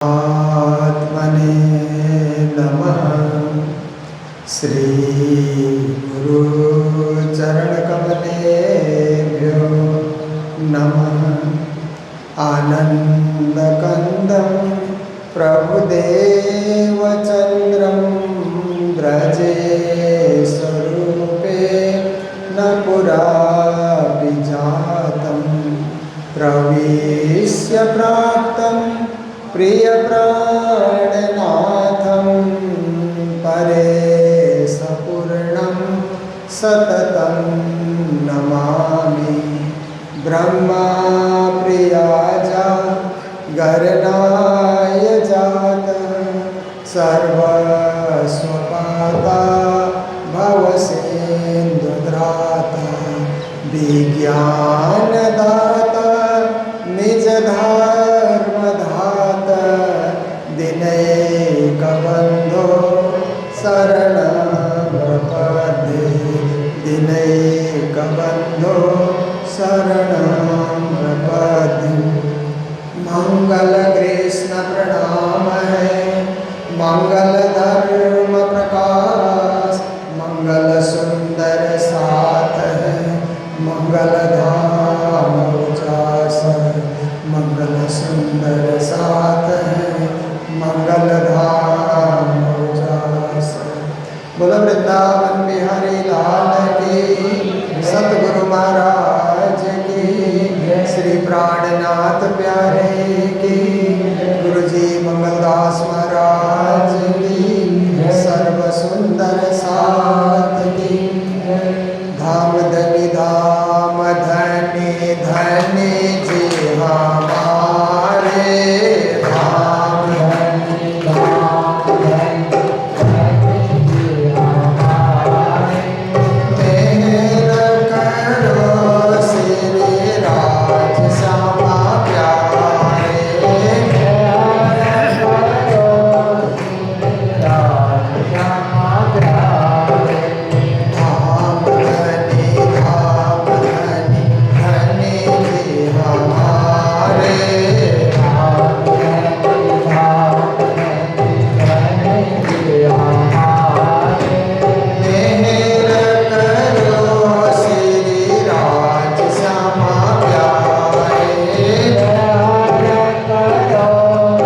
आत्मने नमः। श्री गुरु चरण कमलेभ्यो नमः। आनंदकंदं प्रभुदेव चंद्रं द्रजे स्वरूपे न पुरा विजातं प्रविश्य प्राप्तं प्रियप्राणनाथं परेशपूर्णं सततं नमामि। ब्रह्मा प्रियाजा गरनाय जातः सर्वस्वपाता भवसिन्धुत्राता विज्ञानदाता निजधर्मधाता दिनैकबन्धो शरणं प्रपद्ये। दिनैकबन्धो शरणं प्रपद्ये। मंगल कृष्ण प्रणाम है, मंगल धर्म प्रकाश, मंगल सुंदर साथ है, मंगल धाम उजास है, मंगल सुंदर साथ है, मंगल धाम उजास है। बोलो वृंदावन बिहारी लाल की, सतगुरु महाराज की, श्री प्राणनाथ प्यारे की, गुरु जी मंगलदास महाराज की, सर्व सुंदर साथ की। धाम धनी धाम धनी धनी जी हमारे, धाम धनी धाम धनी धनी जी हमारे। मेहर करो श्री राज श्यामा प्यारे, मेहर करो श्री राज श्यामा प्यारे। धाम धनी धनी जी हमारे, धाम धनी जी हमारे। मेहर करो श्री राज श्यामा प्यारे, मेहर करो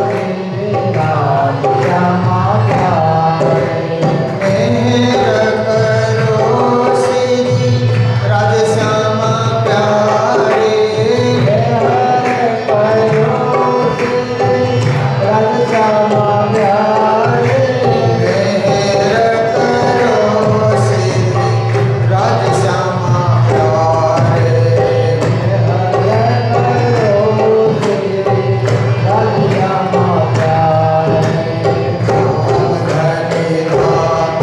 श्री राज श्यामा प्यारे। मेहर करो श्री राज श्यामा प्यारे, मेहर करो श्री राज श्यामा प्यारे। मेहर करो श्री राज श्यामा प्यारे, मेहर करो श्री राज श्यामा प्यारे। धाम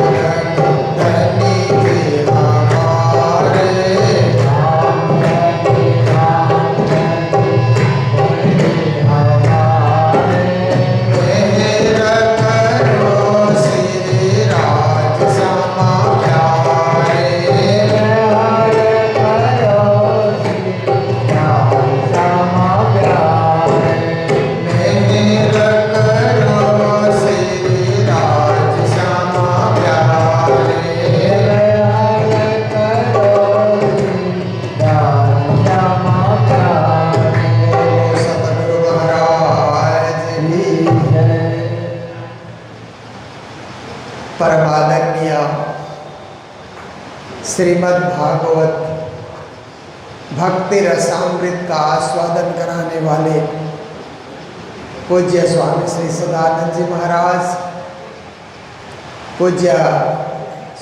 धनी जी हमारे, धाम धनी हमारे। मेहर करो श्री राज श्यामा प्यारे, मेहर करो श्री राज श्यामा प्यारे। मेहर करो श्री राज श्यामा प्यारे, मेहर करो श्री राज श्यामा प्यारे। सतगुरु महाराज की जय। परमादरणीय श्रीमद् भागवत भक्ति रसामृत का आस्वादन कराने वाले पूज्य स्वामी श्री सदानंद जी महाराज, पूज्य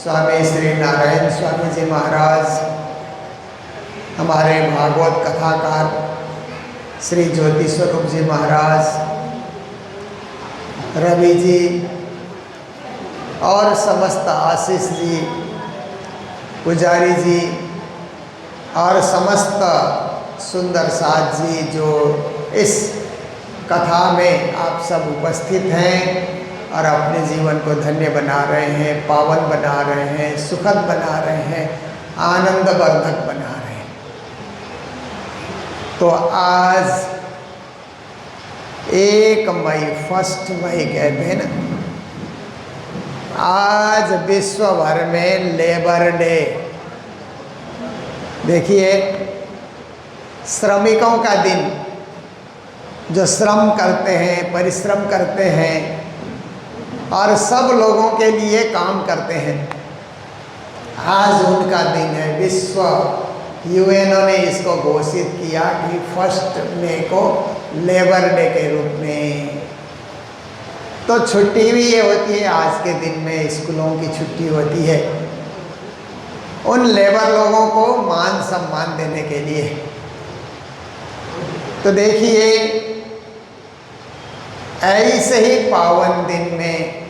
स्वामी श्री नारायण स्वामी जी महाराज, हमारे भागवत कथाकार श्री ज्योति स्वरूप जी महाराज, रवि जी और समस्त आशीष जी, पुजारी जी और समस्त सुंदर साथ जी जो इस कथा में आप सब उपस्थित हैं और अपने जीवन को धन्य बना रहे हैं, पावन बना रहे हैं, सुखद बना रहे हैं, आनंदवर्धक बना रहे हैं। तो आज 1 मई, 1 मई कहते हैं ना, आज विश्व भर में लेबर डे। देखिए, श्रमिकों का दिन, जो श्रम करते हैं, परिश्रम करते हैं और सब लोगों के लिए काम करते हैं, आज उनका दिन है। विश्व यूएनओ ने इसको घोषित किया कि 1 मई को लेबर डे के रूप में। तो छुट्टी भी ये होती है, आज के दिन में स्कूलों की छुट्टी होती है उन लेबर लोगों को मान सम्मान देने के लिए। तो देखिए, ऐसे ही पावन दिन में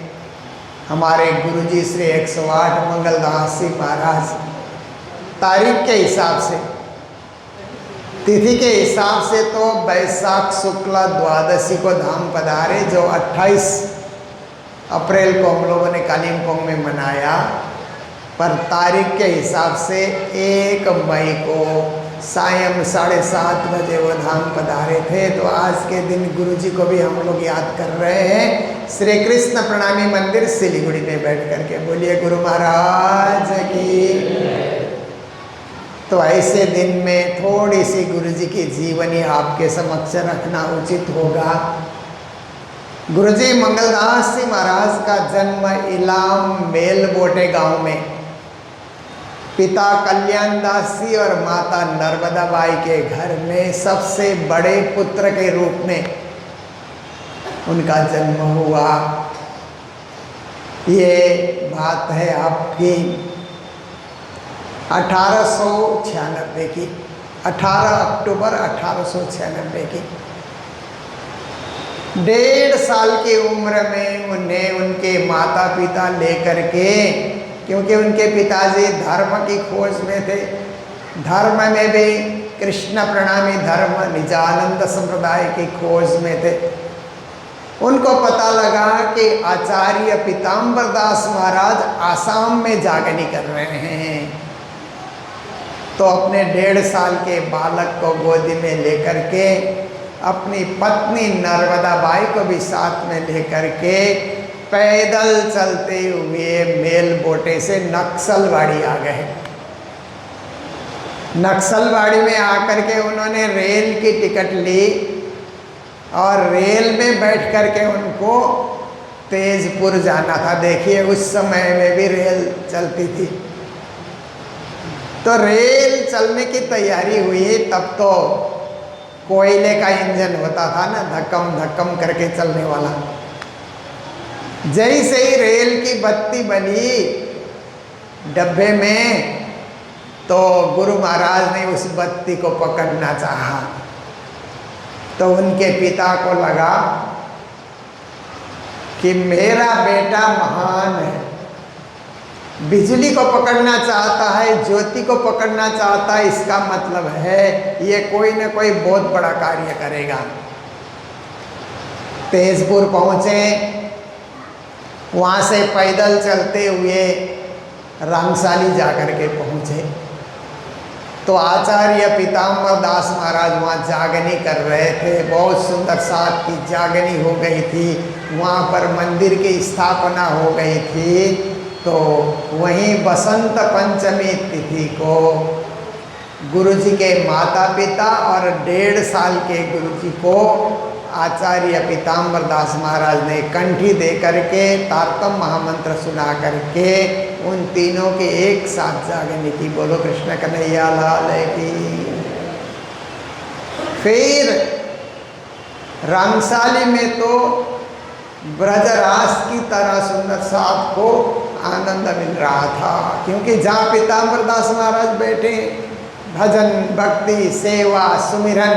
हमारे गुरुजी श्री 108 मंगलदास जी महाराज तारीख के हिसाब से, तिथि के हिसाब से तो वैशाख शुक्ला द्वादशी को धाम पधारे, जो 28 अप्रैल को हम लोगों ने कालिम्पोंग में मनाया, पर तारीख के हिसाब से 1 मई को सायं 7:30 बजे वो धाम पधारे थे। तो आज के दिन गुरुजी को भी हम लोग याद कर रहे हैं श्री कृष्ण प्रणामी मंदिर सिलीगुड़ी में बैठ करके। बोलिए गुरु महाराज की। तो ऐसे दिन में थोड़ी सी गुरुजी की जीवनी आपके समक्ष रखना उचित होगा। गुरुजी मंगलदास जी महाराज का जन्म इलाम मेलबोटे गांव में पिता कल्याण दास जी और माता नर्मदा बाई के घर में सबसे बड़े पुत्र के रूप में उनका जन्म हुआ। ये बात है आपकी 1896 की, 18 अक्टूबर 1896 की। 1.5 साल की उम्र में उन्हें उनके माता पिता लेकर के, क्योंकि उनके पिताजी धर्म की खोज में थे, धर्म में भी कृष्ण प्रणामी धर्म निजानंद संप्रदाय की खोज में थे, उनको पता लगा कि आचार्य पीताम्बर दास महाराज आसाम में जागनी कर रहे हैं। तो अपने 1.5 साल के बालक को गोदी में लेकर के अपनी पत्नी नर्मदा बाई को भी साथ में लेकर के पैदल चलते हुए मेलबोटे से नक्सलवाड़ी आ गए। नक्सलवाड़ी में आकर के उन्होंने रेल की टिकट ली और रेल में बैठ कर के उनको तेजपुर जाना था। देखिए, उस समय में भी रेल चलती थी। तो रेल चलने की तैयारी हुई, तब तो कोयले का इंजन होता था ना, धक्कम धक्कम करके चलने वाला। जैसे ही रेल की बत्ती बनी डब्बे में, तो गुरु महाराज ने उस बत्ती को पकड़ना चाहा। तो उनके पिता को लगा कि मेरा बेटा महान है, बिजली को पकड़ना चाहता है, ज्योति को पकड़ना चाहता है, इसका मतलब है ये कोई न कोई बहुत बड़ा कार्य करेगा। तेजपुर पहुँचे, वहाँ से पैदल चलते हुए रंगशाली जाकर के पहुँचे। तो आचार्य पीताम्बर दास महाराज वहाँ जागनी कर रहे थे। बहुत सुंदर साथ की जागनी हो गई थी, वहाँ पर मंदिर की स्थापना हो गई थी। तो वहीं बसंत पंचमी तिथि को गुरुजी के माता पिता और 1.5 साल के गुरुजी को आचार्य पीताम्बर दास महाराज ने कंठी दे करके तारतम महामंत्र सुना करके उन तीनों के एक साथ जागने की। बोलो कृष्ण कन्हैया लाल की। फिर रंगशाली में तो ब्रजरास की तरह सुंदर साथ को आनंद मिल रहा था, क्योंकि जहाँ पीताम्बर दास महाराज बैठे भजन भक्ति सेवा सुमिरन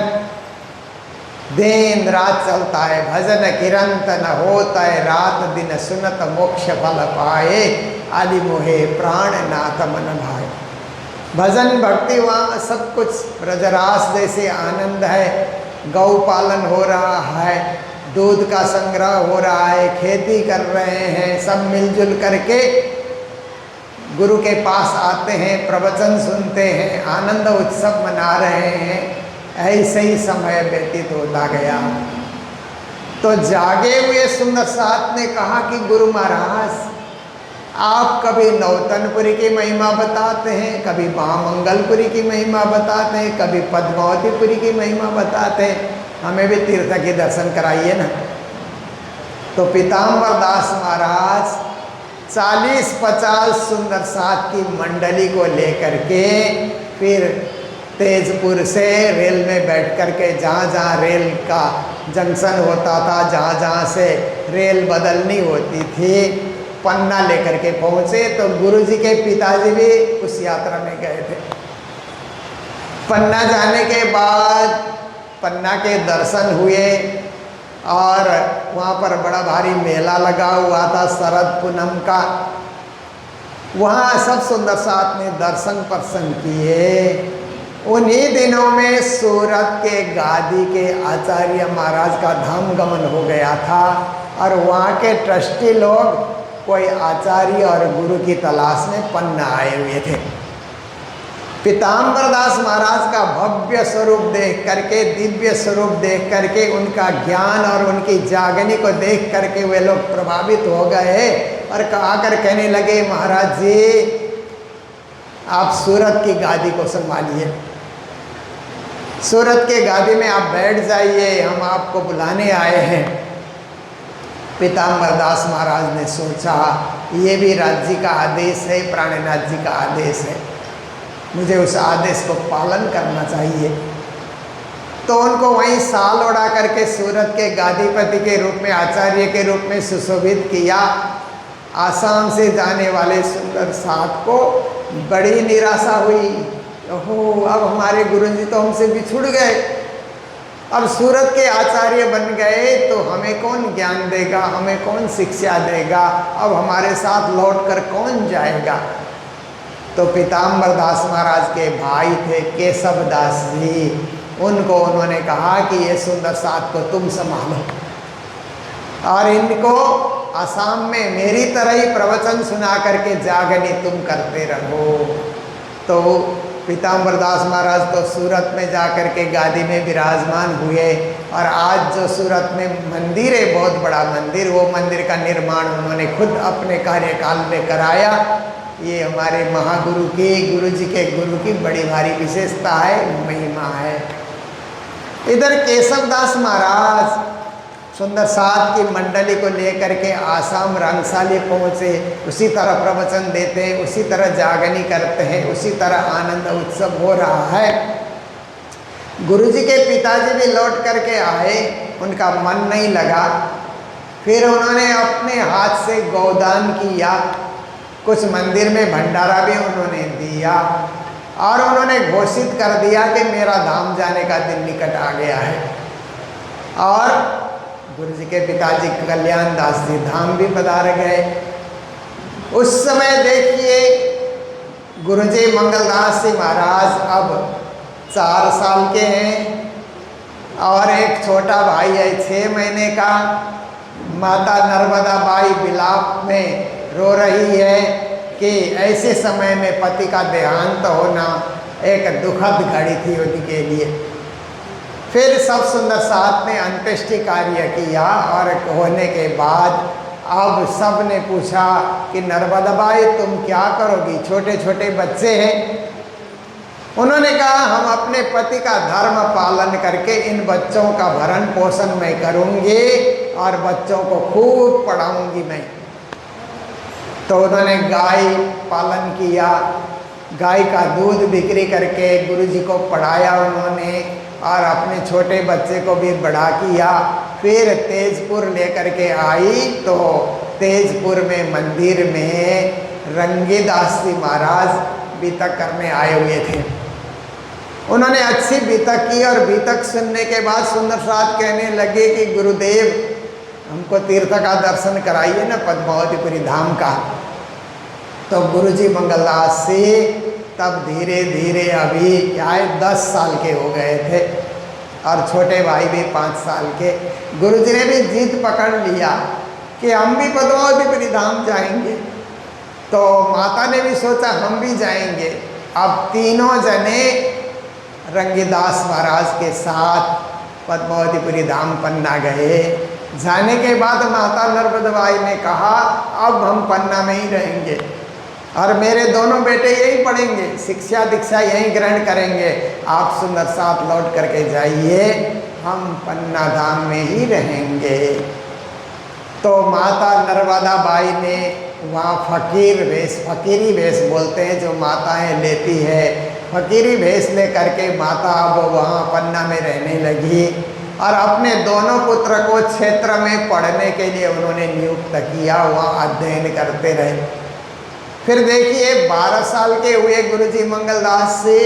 दिन रात चलता है। भजन किरंत न होता है, रात दिन सुनत मोक्ष फल पाए, आदि मोहे प्राण नाथ मन भाए। भजन भक्ति वहाँ सब कुछ ब्रजरास जैसे आनंद है। गौ पालन हो रहा है, दूध का संग्रह हो रहा है, खेती कर रहे हैं, सब मिलजुल करके गुरु के पास आते हैं, प्रवचन सुनते हैं, आनंद उत्सव मना रहे हैं। ऐसे ही समय व्यतीत होता गया। तो जागे हुए सुंदर साथ ने कहा कि गुरु महाराज, आप कभी नौतनपुरी की महिमा बताते हैं, कभी महामंगलपुरी की महिमा बताते हैं, कभी पद्मावतीपुरी की महिमा बताते हैं, हमें भी तीर्थ के दर्शन कराइए ना। तो पीताम्बर दास महाराज 40-50 सुंदर साथ की मंडली को लेकर के फिर तेजपुर से रेल में बैठ कर के जहाँ जहाँ रेल का जंक्शन होता था, जहाँ जहाँ से रेल बदलनी होती थी, पन्ना लेकर के पहुँचे। तो गुरुजी के पिताजी भी उस यात्रा में गए थे। पन्ना जाने के बाद पन्ना के दर्शन हुए और वहाँ पर बड़ा भारी मेला लगा हुआ था शरद पूनम का। वहाँ सब सुंदर साथ ने दर्शन प्रसन्न किए। उन्हीं दिनों में सूरत के गादी के आचार्य महाराज का धाम गमन हो गया था और वहाँ के ट्रस्टी लोग कोई आचार्य और गुरु की तलाश में पन्ना आए हुए थे। पीताम्बर दास महाराज का भव्य स्वरूप देख करके, दिव्य स्वरूप देख करके, उनका ज्ञान और उनकी जागनी को देख करके वे लोग प्रभावित हो गए और आकर कहने लगे, महाराज जी आप सूरत की गादी को संभालिए, सूरत के गादी में आप बैठ जाइए, हम आपको बुलाने आए हैं। पीताम्बर दास महाराज ने सोचा ये भी राज्य जी का आदेश है, प्राणनाथ जी का आदेश है, मुझे उस आदेश को पालन करना चाहिए। तो उनको वहीं साल उड़ा करके सूरत के गादीपति के रूप में, आचार्य के रूप में सुशोभित किया। आसाम से जाने वाले सुंदर साथ को बड़ी निराशा हुई, ओहो अब हमारे गुरुजी तो हमसे बिछुड़ गए, अब सूरत के आचार्य बन गए तो हमें कौन ज्ञान देगा, हमें कौन शिक्षा देगा, अब हमारे साथ लौट कर कौन जाएगा। तो पीताम्बर दास महाराज के भाई थे केशव दास जी, उनको उन्होंने कहा कि ये सुंदर साथ को तुम संभालो और इनको आसाम में मेरी तरह ही प्रवचन सुना करके जागनी तुम करते रहो। तो पीताम्बर दास महाराज तो सूरत में जा कर के गादी में विराजमान हुए और आज जो सूरत में मंदिर है, बहुत बड़ा मंदिर, वो मंदिर का निर्माण उन्होंने खुद अपने कार्यकाल में कराया। ये हमारे महागुरु की, गुरु जी के गुरु की बड़ी भारी विशेषता है, महिमा है। इधर केशव दास महाराज सुंदर साथ की मंडली को लेकर के आसाम रंगशाली पहुँचे, उसी तरह प्रवचन देते हैं, उसी तरह जागनी करते हैं, उसी तरह आनंद उत्सव हो रहा है। गुरुजी के पिताजी भी लौट करके आए, उनका मन नहीं लगा। फिर उन्होंने अपने हाथ से गौदान किया, कुछ मंदिर में भंडारा भी उन्होंने दिया और उन्होंने घोषित कर दिया कि मेरा धाम जाने का दिन निकट आ गया है। और गुरुजी के पिताजी कल्याण दास जी धाम भी पधार गए। उस समय देखिए गुरुजी मंगलदास जी महाराज अब 4 साल के हैं और एक छोटा भाई है 6 महीने का। माता नर्मदा बाई विलाप में रो रही है कि ऐसे समय में पति का देहांत होना एक दुखद घड़ी थी उनके लिए। फिर सब सुंदर साथ ने अंत्येष्टि कार्य किया और होने के बाद अब सब ने पूछा कि नर्मदा बाई तुम क्या करोगी, छोटे छोटे बच्चे हैं। उन्होंने कहा हम अपने पति का धर्म पालन करके इन बच्चों का भरण पोषण मैं करूँगी और बच्चों को खूब पढ़ाऊँगी मैं। तो उन्होंने गाय पालन किया, गाय का दूध बिक्री करके गुरुजी को पढ़ाया उन्होंने और अपने छोटे बच्चे को भी बड़ा किया। फिर तेजपुर लेकर के आई तो तेजपुर में मंदिर में रंगीदास जी महाराज बीतक करने आए हुए थे। उन्होंने अच्छी बीतक की और बीतक सुनने के बाद सुंदर साथ कहने लगे कि गुरुदेव हमको तीर्थ का दर्शन कराइए ना, पद्मावतीपुरी धाम का। तो गुरुजी मंगलदास से तब धीरे धीरे अभी क्या है 10 साल के हो गए थे और छोटे भाई भी 5 साल के। गुरुजी ने भी जिद पकड़ लिया कि हम भी पद्मावतीपुरी धाम जाएंगे। तो माता ने भी सोचा हम भी जाएंगे। अब तीनों जने रंगीदास महाराज के साथ पद्मावतीपुरी धाम पन्ना गए जाने के बाद माता नर्मदाबाई ने कहा अब हम पन्ना में ही रहेंगे और मेरे दोनों बेटे यही पढ़ेंगे, शिक्षा दीक्षा यही ग्रहण करेंगे, आप सुंदर साथ लौट करके जाइए, हम पन्ना धाम में ही रहेंगे। तो माता नर्मदाबाई ने वहाँ फकीर वेश, फकीरी वेश बोलते हैं जो माताएं लेती है, फकीरी वेश ले करके माता अब वहाँ पन्ना में रहने लगी और अपने दोनों पुत्र को क्षेत्र में पढ़ने के लिए उन्होंने नियुक्त किया, वहाँ अध्ययन करते रहे। फिर देखिए 12 साल के हुए गुरुजी मंगलदास से,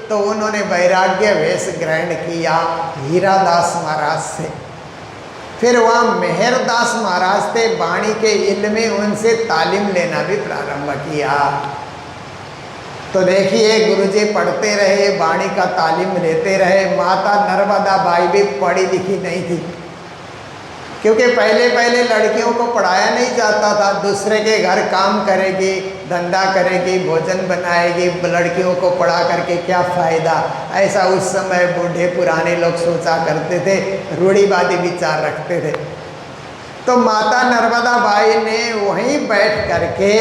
तो उन्होंने वैराग्य वेश ग्रहण किया हीरादास महाराज से। फिर वहाँ मेहरदास महाराज थे, वाणी के इल्म में उनसे तालीम लेना भी प्रारंभ किया। तो देखिए गुरुजी पढ़ते रहे, वाणी का तालीम लेते रहे। माता नर्मदाबाई भी पढ़ी लिखी नहीं थी, क्योंकि पहले पहले लड़कियों को पढ़ाया नहीं जाता था, दूसरे के घर काम करेगी, धंधा करेगी, भोजन बनाएगी, लड़कियों को पढ़ा करके क्या फ़ायदा, ऐसा उस समय बूढ़े पुराने लोग सोचा करते थे, रूढ़िवादी विचार रखते थे। तो माता नर्मदाबाई ने वहीं बैठ करके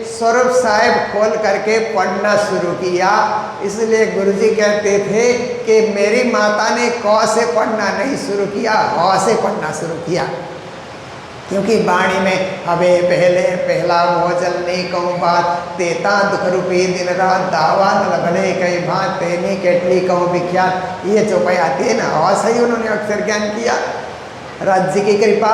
स्वरूप साहिब खोल करके पढ़ना शुरू किया। इसलिए गुरुजी कहते थे कि मेरी माता ने क से पढ़ना नहीं शुरू किया, ह से पढ़ना शुरू किया, क्योंकि वाणी में हवे पहले पहला भोजन नहीं कहूँ बात, तेता दुख रूपी दिन रात दावा न लगने कई भात तेनी केटली कहूँ विख्यात, ये चौपाई आती है ना, ह से ही उन्होंने अक्षर ज्ञान किया, राज्य की कृपा।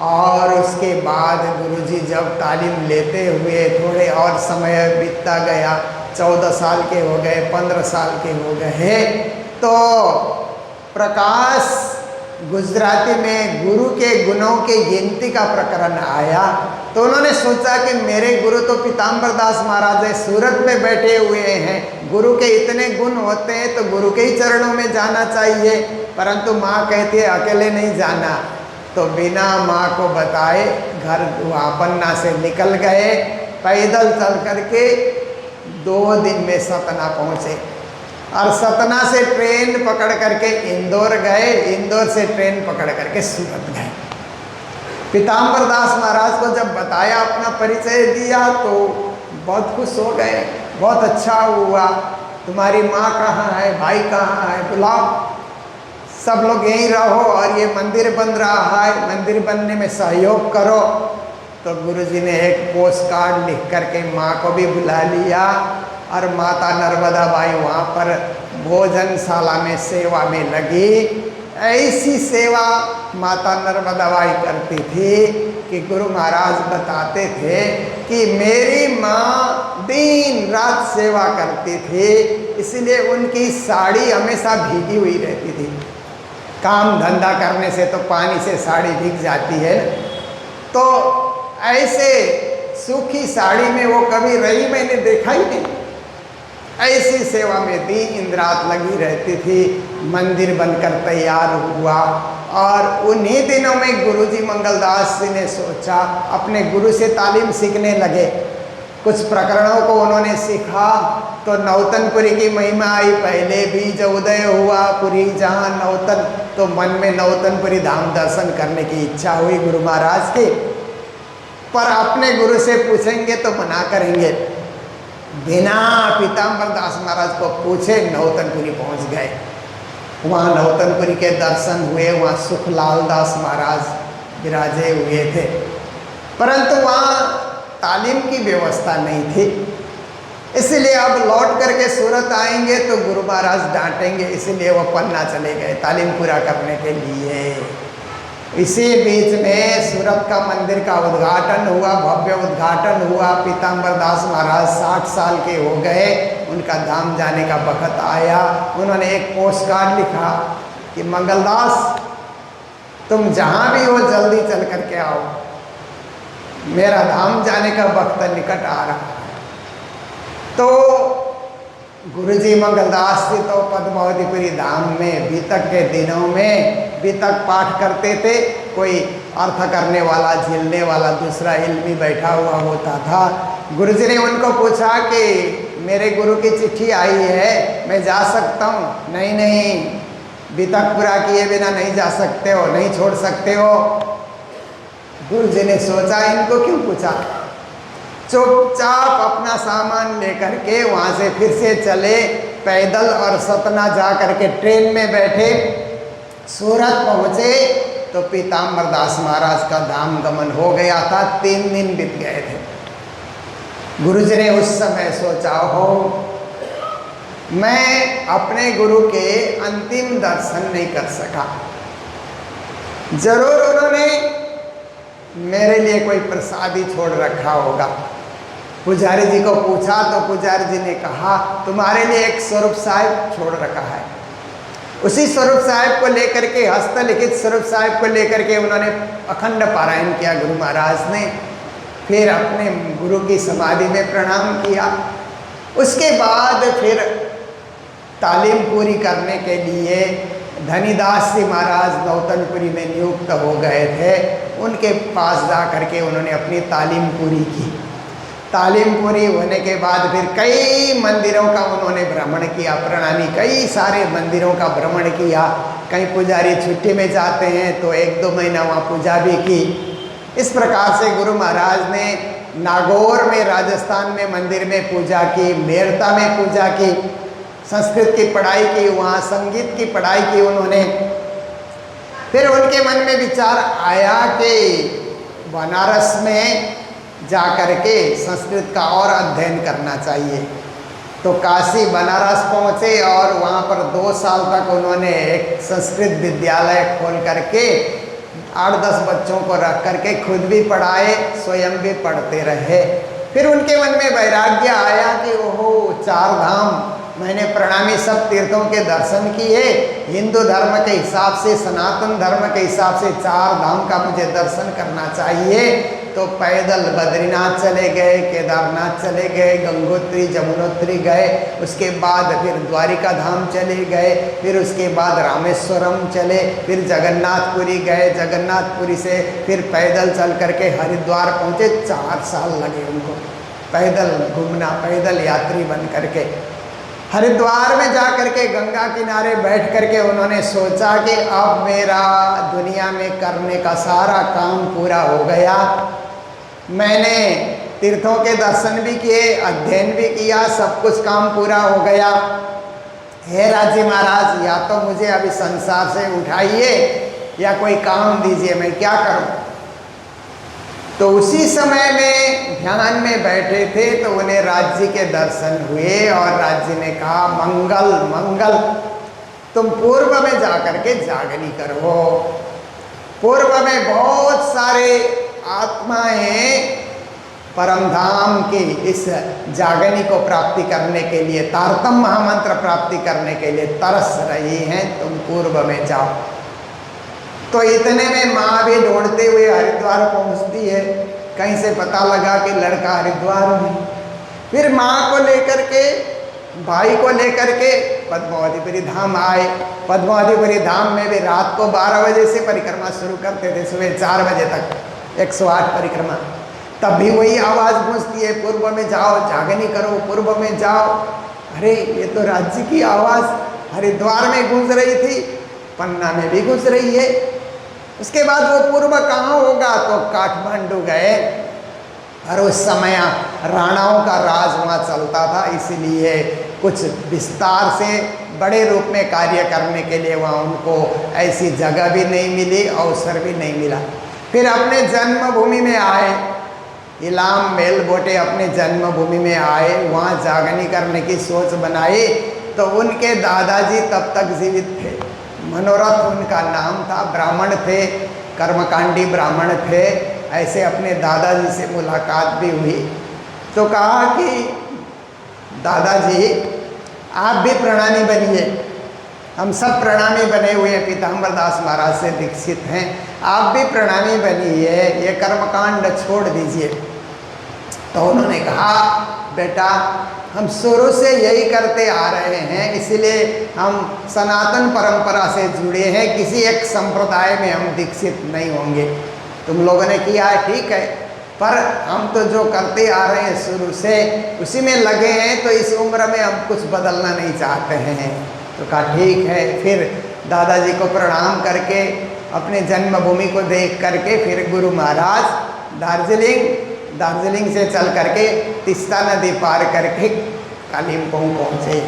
और उसके बाद गुरुजी जब तालीम लेते हुए थोड़े और समय बीतता गया, 14 साल के हो गए, 15 साल के हो गए, तो प्रकाश गुजराती में गुरु के गुणों की गिनती का प्रकरण आया। तो उन्होंने सोचा कि मेरे गुरु तो पीताम्बर दास महाराज है, सूरत में बैठे हुए हैं, गुरु के इतने गुण होते हैं तो गुरु के ही चरणों में जाना चाहिए, परंतु माँ कहती है अकेले नहीं जाना। तो बिना माँ को बताए घर पन्ना से निकल गए, पैदल चल करके 2 दिन में सतना पहुँचे और सतना से ट्रेन पकड़ करके इंदौर गए, इंदौर से ट्रेन पकड़ करके सूरत गए। पीताम्बर दास महाराज को जब बताया, अपना परिचय दिया, तो बहुत खुश हो गए, बहुत अच्छा हुआ, तुम्हारी माँ कहाँ है, भाई कहाँ है, बुलाओ, सब लोग यहीं रहो और ये मंदिर बन रहा है, मंदिर बनने में सहयोग करो। तो गुरुजी ने एक पोस्ट कार्ड लिख करके माँ को भी बुला लिया और माता नर्मदाबाई वहाँ पर भोजनशाला में सेवा में लगी। ऐसी सेवा माता नर्मदाबाई करती थी कि गुरु महाराज बताते थे कि मेरी माँ दिन रात सेवा करती थी, इसलिए उनकी साड़ी हमेशा भीगी हुई रहती थी। काम धंधा करने से तो पानी से साड़ी भीग जाती है, तो ऐसे सूखी साड़ी में वो कभी रही मैंने देखा ही नहीं। ऐसी सेवा में दिन रात लगी रहती थी। मंदिर बनकर तैयार हुआ और उन्हीं दिनों में गुरुजी मंगलदास जी ने सोचा, अपने गुरु से तालीम सीखने लगे। कुछ प्रकरणों को उन्होंने सीखा तो नौतनपुरी की महिमा आई। पहले बीज उदय हुआ पुरी जहाँ नौतन, तो मन में नौतनपुरी धाम दर्शन करने की इच्छा हुई गुरु महाराज की, पर अपने गुरु से पूछेंगे तो मना करेंगे। बिना पीताम्बर दास महाराज को पूछे नौतनपुरी पहुंच गए। वहाँ नौतनपुरी के दर्शन हुए, वहाँ सुखलाल दास महाराज विराजे हुए थे, परंतु वहाँ तालीम की व्यवस्था नहीं थी। इसलिए अब लौट करके सूरत आएंगे तो गुरु महाराज डांटेंगे, इसलिए वो पन्ना चले गए तालीम पूरा करने के लिए। इसी बीच में सूरत का मंदिर का उद्घाटन हुआ, भव्य उद्घाटन हुआ। पीताम्बर दास महाराज 60 साल के हो गए, उनका धाम जाने का वक्त आया। उन्होंने एक पोस्ट कार्ड लिखा कि मंगलदास, तुम जहाँ भी हो जल्दी चल करके आओ, मेरा धाम जाने का वक्त निकट आ रहा है। तो गुरुजी मंगलदास जी तो पद्मावतीपुरी धाम में बीतक के दिनों में बीतक पाठ करते थे। कोई अर्थ करने वाला, झेलने वाला दूसरा इल्मी बैठा हुआ होता था। गुरुजी ने उनको पूछा कि मेरे गुरु की चिट्ठी आई है, मैं जा सकता हूँ? नहीं नहीं, वितक पूरा किए बिना नहीं जा सकते हो, नहीं छोड़ सकते हो। गुरु जी ने सोचा इनको क्यों पूछा, चुपचाप अपना सामान लेकर के वहाँ से फिर से चले पैदल और सतना जा करके ट्रेन में बैठे, सूरत पहुँचे तो पीताम्बर दास महाराज का धाम गमन हो गया था। 3 दिन बीत गए थे। गुरु जी ने उस समय सोचा, हो मैं अपने गुरु के अंतिम दर्शन नहीं कर सका, जरूर उन्होंने मेरे लिए कोई प्रसादी छोड़ रखा होगा। पुजारी जी को पूछा तो पुजारी जी ने कहा तुम्हारे लिए एक स्वरूप साहिब छोड़ रखा है। उसी स्वरूप साहिब को लेकर के, हस्तलिखित स्वरूप साहिब को लेकर के उन्होंने अखंड पारायण किया गुरु महाराज ने। फिर अपने गुरु की समाधि में प्रणाम किया। उसके बाद फिर तालीम पूरी करने के लिए धनीदास जी महाराज नौतनपुरी में नियुक्त हो गए थे। उनके पास जा करके उन्होंने अपनी तालीम पूरी की। तालीम पूरी होने के बाद फिर कई मंदिरों का उन्होंने भ्रमण किया, प्रणामी कई सारे मंदिरों का भ्रमण किया। कहीं पुजारी छुट्टी में जाते हैं तो 1-2 महीना वहाँ पूजा भी की। इस प्रकार से गुरु महाराज ने नागौर में, राजस्थान में मंदिर में पूजा की, मेरता में पूजा की, संस्कृत की पढ़ाई की, वहाँ संगीत की पढ़ाई की उन्होंने। फिर उनके मन में विचार आया कि बनारस में जाकर के संस्कृत का और अध्ययन करना चाहिए। तो काशी बनारस पहुँचे और वहाँ पर 2 साल तक उन्होंने एक संस्कृत विद्यालय खोल करके 8-10 बच्चों को रख करके खुद भी पढ़ाए, स्वयं भी पढ़ते रहे। फिर उनके मन में वैराग्य आया कि ओहो 4 धाम, मैंने प्रणामी सब तीर्थों के दर्शन किए, हिंदू धर्म के हिसाब से, सनातन धर्म के हिसाब से 4 धाम का मुझे दर्शन करना चाहिए। तो पैदल बद्रीनाथ चले गए, केदारनाथ चले गए, गंगोत्री जमुनोत्री गए, उसके बाद फिर द्वारिका धाम चले गए, फिर उसके बाद रामेश्वरम चले, फिर जगन्नाथपुरी गए, जगन्नाथपुरी से फिर पैदल चल करके हरिद्वार पहुँचे। 4 साल लगे उनको पैदल घूमना, पैदल यात्री बन करके। हरिद्वार में जा करके गंगा किनारे बैठ करके उन्होंने सोचा कि अब मेरा दुनिया में करने का सारा काम पूरा हो गया। मैंने तीर्थों के दर्शन भी किए, अध्ययन भी किया, सब कुछ काम पूरा हो गया। हे राज्य महाराज, या तो मुझे अभी संसार से उठाइए या कोई काम दीजिए, मैं क्या करूं। तो उसी समय में ध्यान में बैठे थे तो उन्हें राज्य के दर्शन हुए और राज्य ने कहा मंगल मंगल, तुम पूर्व में जाकर के जागनी करो। पूर्व में बहुत सारे आत्माएं परम धाम की इस जागनी को प्राप्ति करने के लिए, तारतम महामंत्र प्राप्ति करने के लिए तरस रही हैं, तुम पूर्व में जाओ। तो इतने में माँ भी ढूंढते हुए हरिद्वार पहुँचती है। कहीं से पता लगा कि लड़का हरिद्वार में। फिर माँ को लेकर के, भाई को लेकर के पद्मावतीपुरी धाम आए। पद्मावतीपुरी धाम में भी रात को 12 बजे से परिक्रमा शुरू करते थे, सुबह 4 बजे तक 108 परिक्रमा। तब भी वही आवाज़ गूंजती है, पूर्व में जाओ, जागनी करो, पूर्व में जाओ। अरे ये तो राज्य की आवाज़ हरिद्वार में गूंज रही थी, पन्ना में भी गूंज रही है। उसके बाद वो पूर्व कहाँ होगा, तो काठमांडू गए। और उस समय राणाओं का राज वहाँ चलता था, इसलिए कुछ विस्तार से बड़े रूप में कार्य करने के लिए वहाँ उनको ऐसी जगह भी नहीं मिली, अवसर भी नहीं मिला। फिर अपने जन्मभूमि में आए, इलाम मेलबोटे अपने जन्मभूमि में आए, वहाँ जागनी करने की सोच बनाई। तो उनके दादाजी तब तक जीवित थे, मनोरथ उनका नाम था, ब्राह्मण थे, कर्मकांडी ब्राह्मण थे। ऐसे अपने दादाजी से मुलाकात भी हुई तो कहा कि दादाजी आप भी प्रणामी बनिए, हम सब प्रणामी बने हुए हैं, पीताम्बर दास महाराज से दीक्षित हैं, आप भी प्रणामी बनिए, ये कर्मकांड छोड़ दीजिए। तो उन्होंने कहा बेटा हम शुरू से यही करते आ रहे हैं, इसलिए हम सनातन परंपरा से जुड़े हैं, किसी एक संप्रदाय में हम दीक्षित नहीं होंगे। तुम लोगों ने किया है ठीक है, पर हम तो जो करते आ रहे हैं शुरू से उसी में लगे हैं, तो इस उम्र में हम कुछ बदलना नहीं चाहते हैं। तो कहा ठीक है। फिर दादाजी को प्रणाम करके अपने जन्मभूमि को देख करके फिर गुरु महाराज दार्जिलिंग से चल करके तीस्ता नदी पार करके कालिम्पोंग पहुँचे।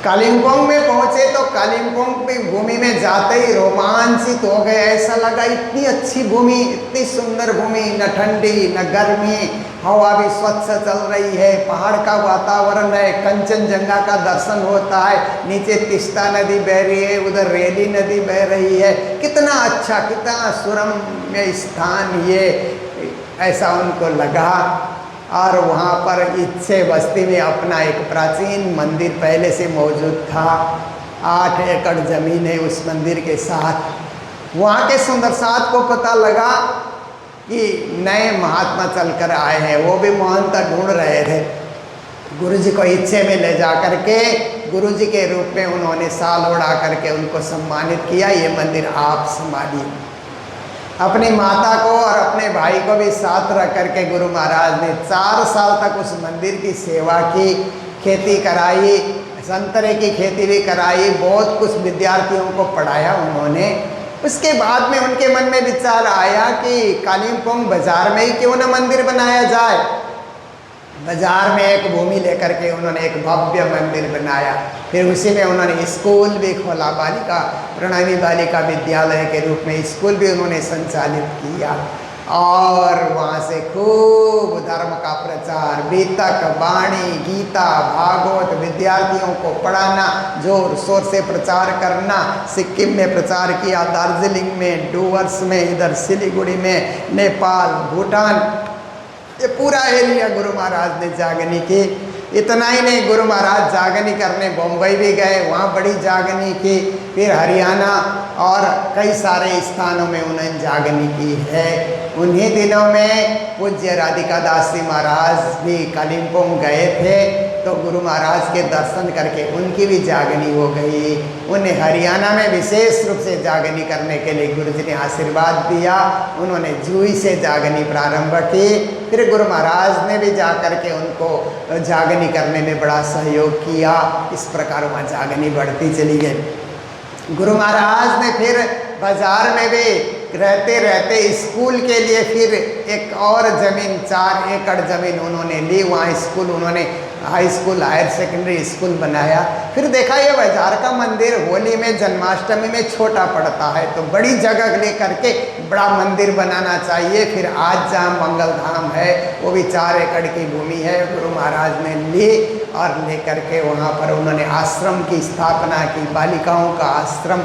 कालिम्पोंग में पहुँचे तो कालिम्पोंग की भूमि में जाते ही रोमांचित हो गए। ऐसा लगा इतनी अच्छी भूमि, इतनी सुंदर भूमि, न ठंडी न गर्मी, हवा भी स्वच्छ चल रही है, पहाड़ का वातावरण है, कंचनजंगा का दर्शन होता है, नीचे तीस्ता नदी बह रही है, उधर रेली नदी बह रही है। कितना अच्छा, कितना सुरम्य स्थान ये, ऐसा उनको लगा। और वहाँ पर इच्छे बस्ती में अपना एक प्राचीन मंदिर पहले से मौजूद था। 8 एकड़ ज़मीन है उस मंदिर के साथ। वहाँ के सुंदर साथ को पता लगा कि नए महात्मा चलकर आए हैं, वो भी महंत ढूंढ रहे थे। गुरुजी को इच्छे में ले जा करके गुरुजी के रूप में उन्होंने साल उड़ा करके उनको सम्मानित किया। ये मंदिर आप संभालिए। अपनी माता को और अपने भाई को भी साथ रख करके गुरु महाराज ने 4 साल तक उस मंदिर की सेवा की, खेती कराई, संतरे की खेती भी कराई, बहुत कुछ विद्यार्थियों को पढ़ाया उन्होंने। उसके बाद में उनके मन में विचार आया कि कालिम्पोंग बाजार में ही क्यों न मंदिर बनाया जाए। बाजार में एक भूमि लेकर के उन्होंने एक भव्य मंदिर बनाया। फिर उसी में उन्होंने स्कूल भी खोला, प्रणामी बालिका विद्यालय के रूप में स्कूल भी उन्होंने संचालित किया। और वहाँ से खूब धर्म का प्रचार, बीतक, वाणी, गीता, भागवत विद्यार्थियों को पढ़ाना, जोर शोर से प्रचार करना। सिक्किम में प्रचार किया, दार्जिलिंग में, डूवर्स में, इधर सिलीगुड़ी में, नेपाल, भूटान, ये पूरा एरिया गुरु महाराज ने जागनी की। इतना ही नहीं, गुरु महाराज जागनी करने बम्बई भी गए, वहाँ बड़ी जागनी की। फिर हरियाणा और कई सारे स्थानों में उन्होंने जागनी की है। उन्हीं दिनों में पूज्य राधिका दास जी महाराज भी कालिम्पोंग गए थे, तो गुरु महाराज के दर्शन करके उनकी भी जागनी हो गई। उन्हें हरियाणा में विशेष रूप से जागनी करने के लिए गुरुजी ने आशीर्वाद दिया। उन्होंने जुई से जागनी प्रारंभ की। फिर गुरु महाराज ने भी जा करके उनको जागनी करने में बड़ा सहयोग किया। इस प्रकार वहाँ जागनी बढ़ती चली गई। गुरु महाराज ने फिर बाजार में भी रहते रहते स्कूल के लिए फिर एक और ज़मीन, 4 एकड़ ज़मीन उन्होंने ली। वहाँ स्कूल उन्होंने high school, higher secondary school बनाया। फिर देखा ये बाजार का मंदिर होली में, जन्माष्टमी में छोटा पड़ता है, तो बड़ी जगह ले करके बड़ा मंदिर बनाना चाहिए। फिर आज जहाँ मंगल धाम है वो भी 4 एकड़ की भूमि है, गुरु महाराज ने ली और ले करके वहाँ पर उन्होंने आश्रम की स्थापना की, बालिकाओं का आश्रम,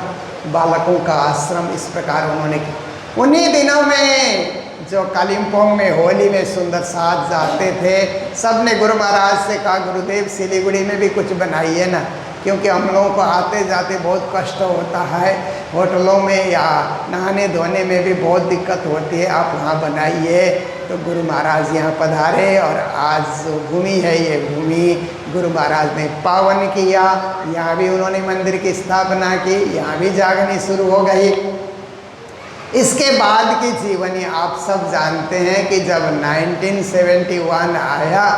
बालकों का आश्रम, इस प्रकार उन्होंने की। उन्हीं दिनों में जो कालिम्पोंग में होली में सुंदर साथ जाते थे, सब ने गुरु महाराज से कहा, गुरुदेव सिलीगुड़ी में भी कुछ बनाइए ना, क्योंकि हम लोगों को आते जाते बहुत कष्ट होता है, होटलों में या नहाने धोने में भी बहुत दिक्कत होती है, आप वहाँ बनाइए। तो गुरु महाराज यहाँ पधारे और आज जो भूमि है ये भूमि गुरु महाराज ने पावन किया। यहाँ भी उन्होंने मंदिर की स्थापना की, यहाँ भी जागनी शुरू हो गई। इसके बाद की जीवनी आप सब जानते हैं कि जब 1971 आया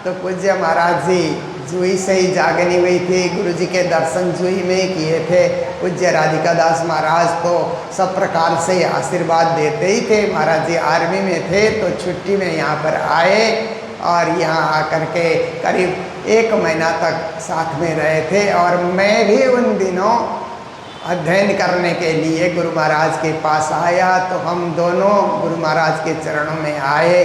तो पूज्य महाराज जी जुई से ही जागनी हुई थी। गुरुजी के दर्शन जुई में किए थे। पूज्य राधिका दास महाराज तो सब प्रकार से आशीर्वाद देते ही थे। महाराज जी आर्मी में थे तो छुट्टी में यहाँ पर आए और यहाँ आकर के करीब 1 महीना तक साथ में रहे थे। और मैं भी उन दिनों अध्ययन करने के लिए गुरु महाराज के पास आया, तो हम दोनों गुरु महाराज के चरणों में आए।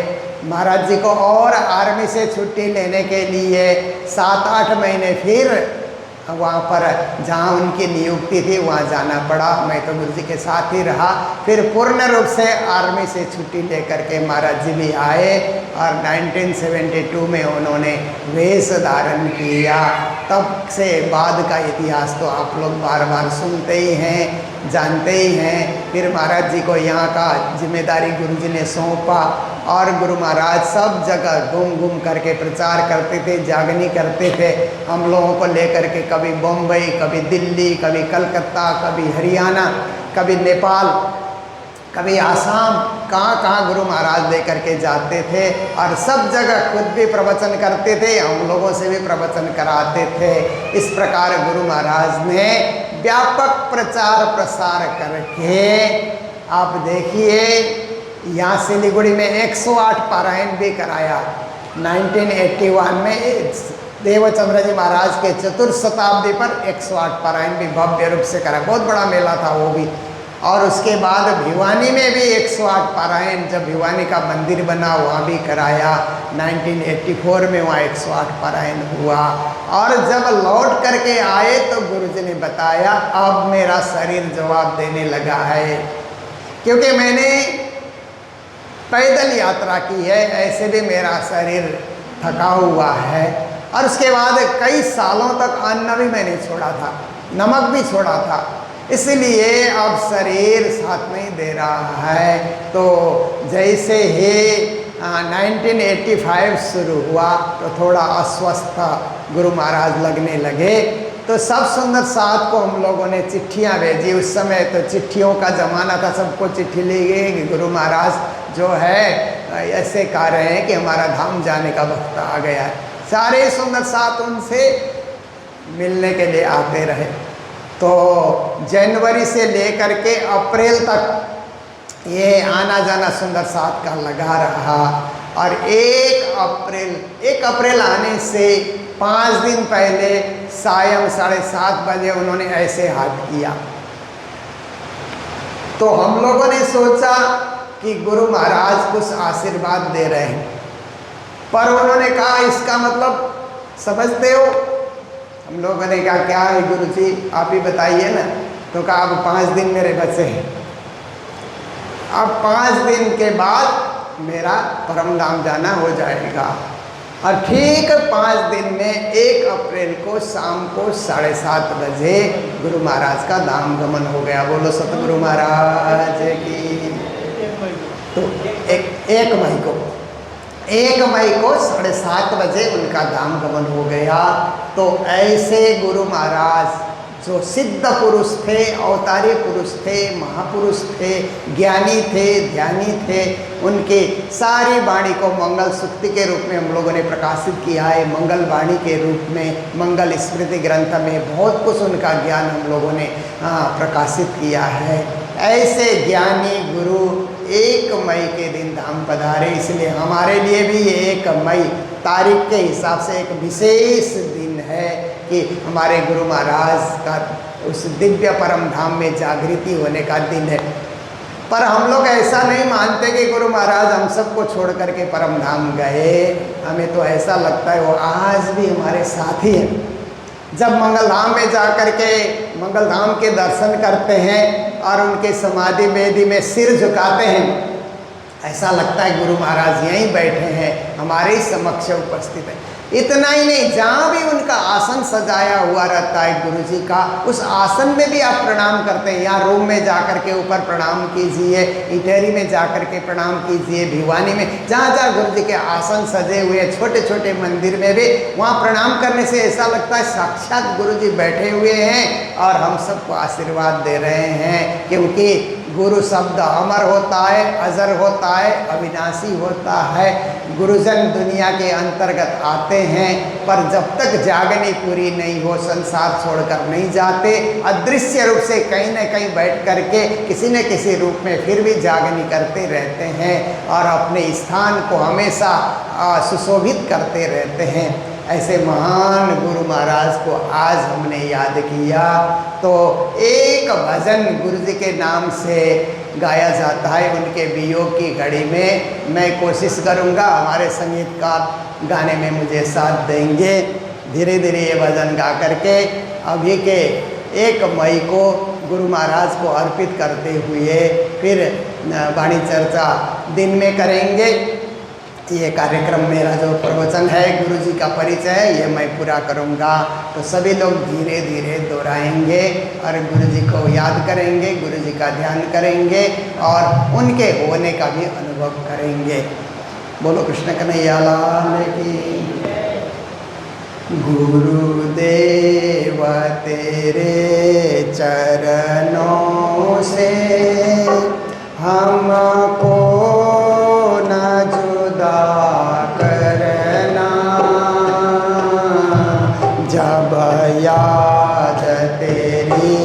महाराज जी को और आर्मी से छुट्टी लेने के लिए 7-8 महीने फिर वहाँ पर जहाँ उनकी नियुक्ति थी वहाँ जाना पड़ा। मैं तो गुरु जी के साथ ही रहा। फिर पूर्ण रूप से आर्मी से छुट्टी लेकर के महाराज जी भी आए और 1972 में उन्होंने वेश धारण किया। तब से बाद का इतिहास तो आप लोग बार बार सुनते ही हैं, जानते ही हैं। फिर महाराज जी को यहाँ का जिम्मेदारी गुरु जी ने सौंपा और गुरु महाराज सब जगह घूम घूम करके प्रचार करते थे, जागनी करते थे। हम लोगों को लेकर के कभी बम्बई, कभी दिल्ली, कभी कलकत्ता, कभी हरियाणा, कभी नेपाल, कभी आसाम, कहाँ गुरु महाराज लेकर के जाते थे और सब जगह खुद भी प्रवचन करते थे, हम लोगों से भी प्रवचन कराते थे। इस प्रकार गुरु महाराज ने व्यापक प्रचार प्रसार करके आप देखिए, यहाँ सिलीगुड़ी में 108 पारायण भी कराया। 1981 में देवचंद्र जी महाराज के चतुर्थ शताब्दी पर 108 पारायण भी भव्य रूप से करा, बहुत बड़ा मेला था वो भी। और उसके बाद भिवानी में भी 108 पारायण, जब भिवानी का मंदिर बना वहाँ भी कराया। 1984 में वहाँ 108 पारायण हुआ। और जब लौट करके आए तो गुरुजी ने बताया अब मेरा शरीर जवाब देने लगा है, क्योंकि मैंने पैदल यात्रा की है, ऐसे भी मेरा शरीर थका हुआ है। और उसके बाद कई सालों तक अन्न भी मैंने छोड़ा था, नमक भी छोड़ा था, इसलिए अब शरीर साथ नहीं दे रहा है। तो जैसे ही 1985 शुरू हुआ तो थोड़ा अस्वस्थ गुरु महाराज लगने लगे। तो सब सुंदर साथ को हम लोगों ने चिट्ठियाँ भेजी। उस समय तो चिट्ठियों का ज़माना था, सबको चिट्ठी ली गई कि गुरु महाराज जो है ऐसे कह रहे हैं कि हमारा धाम जाने का वक्त आ गया है। सारे सुंदर साथ उनसे मिलने के लिए आते रहे। तो जनवरी से लेकर के अप्रैल तक ये आना जाना सुंदर साथ का लगा रहा। और 1 अप्रैल आने से 5 दिन पहले सायं 7:30 बजे उन्होंने ऐसे हाथ किया। तो हम लोगों ने सोचा कि गुरु महाराज कुछ आशीर्वाद दे रहे हैं, पर उन्होंने कहा इसका मतलब समझते हो? हम लोगों ने कहा क्या है गुरु जी आप ही बताइए ना। तो कहा अब 5 दिन मेरे बचे हैं, अब 5 दिन के बाद मेरा परम धाम जाना हो जाएगा। और ठीक 5 दिन में 1 अप्रैल को शाम को 7:30 बजे गुरु महाराज का धाम गमन हो गया। बोलो सतगुरु महाराज की। तो 1 मई को 7:30 बजे उनका धाम गमन हो गया। तो ऐसे गुरु महाराज जो सिद्ध पुरुष थे, अवतारी पुरुष थे, महापुरुष थे, ज्ञानी थे, ध्यानी थे, उनके सारी वाणी को मंगल सूक्ति के रूप में हम लोगों ने प्रकाशित किया है। मंगल वाणी के रूप में मंगल स्मृति ग्रंथ में बहुत कुछ उनका ज्ञान हम लोगों ने प्रकाशित किया है। ऐसे ज्ञानी गुरु 1 मई के दिन धाम पधारे, इसलिए हमारे लिए भी ये 1 मई तारीख के हिसाब से एक विशेष दिन है कि हमारे गुरु महाराज का उस दिव्य परम धाम में जागृति होने का दिन है। पर हम लोग ऐसा नहीं मानते कि गुरु महाराज हम सबको छोड़ करके परम धाम गए। हमें तो ऐसा लगता है वो आज भी हमारे साथ ही हैं। जब मंगल धाम में जा कर के मंगल धाम के दर्शन करते हैं और उनके समाधि वेदी में सिर झुकाते हैं, ऐसा लगता है गुरु महाराज यहीं बैठे हैं, हमारे ही समक्ष उपस्थित है। इतना ही नहीं, जहाँ भी उनका आसन सजाया हुआ रहता है गुरु जी का, उस आसन में भी आप प्रणाम करते हैं। यहाँ रूम में जाकर के ऊपर प्रणाम कीजिए, इटेरी में जाकर के प्रणाम कीजिए, भिवानी में जहाँ जहाँ गुरु जी के आसन सजे हुए, छोटे छोटे मंदिर में भी वहाँ प्रणाम करने से ऐसा लगता है साक्षात गुरु जी बैठे हुए हैं और हम सबको आशीर्वाद दे रहे हैं। क्योंकि गुरु शब्द अमर होता है, अजर होता है, अविनाशी होता है। गुरुजन दुनिया के अंतर्गत आते हैं, पर जब तक जागनी पूरी नहीं हो संसार छोड़कर नहीं जाते। अदृश्य रूप से कहीं न कहीं बैठ करके किसी न किसी रूप में फिर भी जागनी करते रहते हैं और अपने स्थान को हमेशा सुशोभित करते रहते हैं। ऐसे महान गुरु महाराज को आज हमने याद किया। तो एक भजन गुरु जी के नाम से गाया जाता है उनके वियोग की घड़ी में। मैं कोशिश करूँगा, हमारे संगीतकार गाने में मुझे साथ देंगे। धीरे धीरे ये भजन गा करके अभी के 1 मई को गुरु महाराज को अर्पित करते हुए फिर वाणी चर्चा दिन में करेंगे। ये कार्यक्रम मेरा जो प्रवचन है गुरु जी का परिचय है, ये मैं पूरा करूँगा। तो सभी लोग धीरे धीरे दोहराएंगे और गुरु जी को याद करेंगे, गुरु जी का ध्यान करेंगे और उनके होने का भी अनुभव करेंगे। बोलो कृष्ण कन्हैया लाल की। गुरुदेव तेरे चरणों से हमको न जुदा करना, जब याद तेरी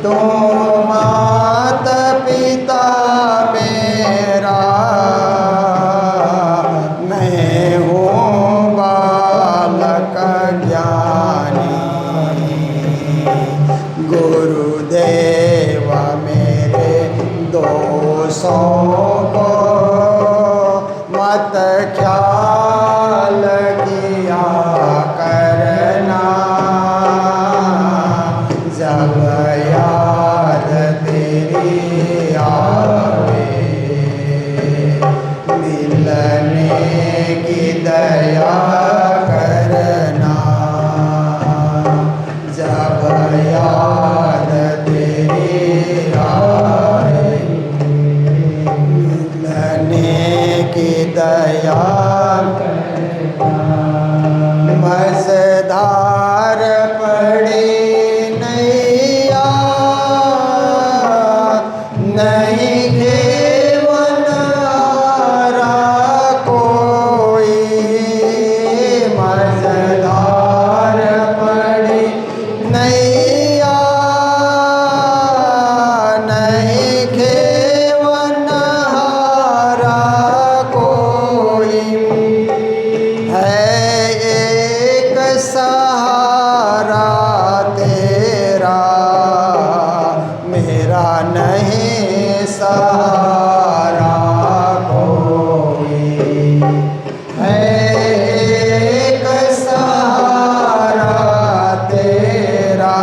तो माता पिता मेरा, मैं हूँ बालक ज्ञानी। गुरुदेव मेरे दोषों को मत ख्याल किया करना। जब याद तेरी आवे, मिलने की दया करना। जब याद तेरी आवे, मिलने की दया करना। मझधार पड़ी नैया, नहीं घेवन हारा कोई। मझधार पड़ी नैया, नहीं घेवन हारा कोई। है एक सहारा तेरा, मेरा नहीं सहारा कोई। है एक सहारा तेरा,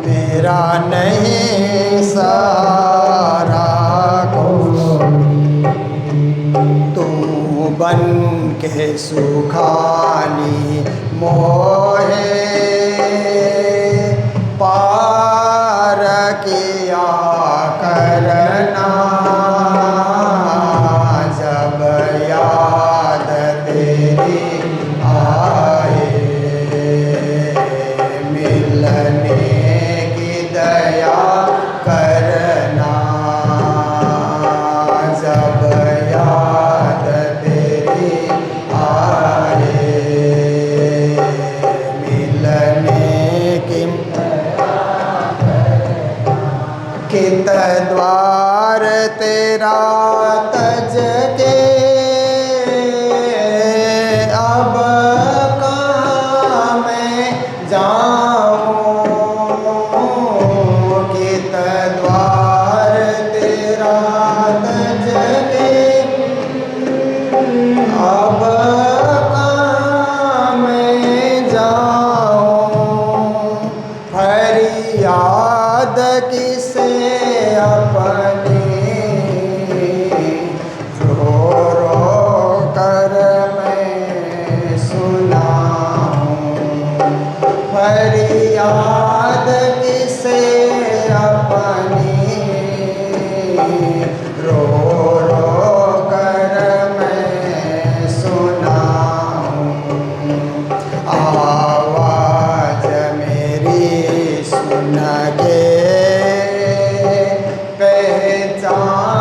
मेरा नहीं सहारा कोई। तू बन के सुखानी मोहे पार किया करना। जब याद तेरी आए, मिलने की दया करना। जब याद तेरी आए, मिलने की कित द्वार तेरा तज के, अब कहाँ मैं जाऊँ। कित द्वार तेरा तज के, अब कहाँ मैं जाऊँ। फरियाद किसे अपनी, रो रो कर मैं सुनाऊँ। फरियाद किसे अपनी, रो रो कर मैं सुनाऊँ। आवाज मेरी सुन के पहचान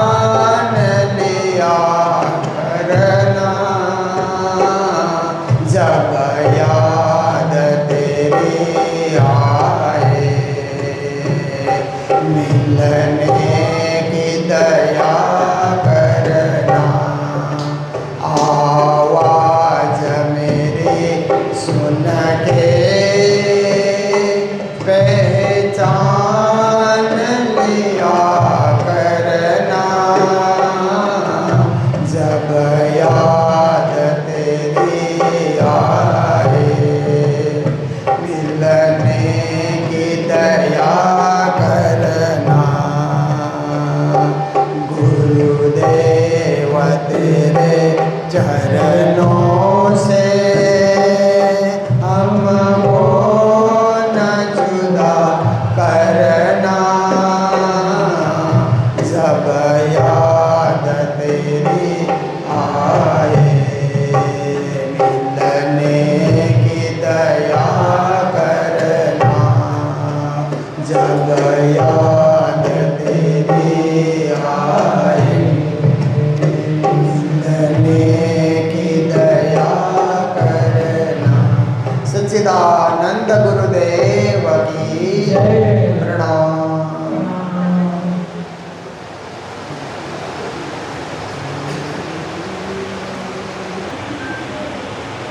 लिया करना। जब याद तेरी आए, मिलने की दया करना। आवाज मेरी सुन के पहचान लिया करना। जब याद तेरी आए, मिलने की दया करना। गुरुदेव तेरे चरणों से हमको न जुदा करना। जब याद तेरी आए, मिलने की दया करना। जब याद तेरी आए, मिलने की दया करना। सच्चे सच्चिदानंद गुरुदेव की प्रणाम।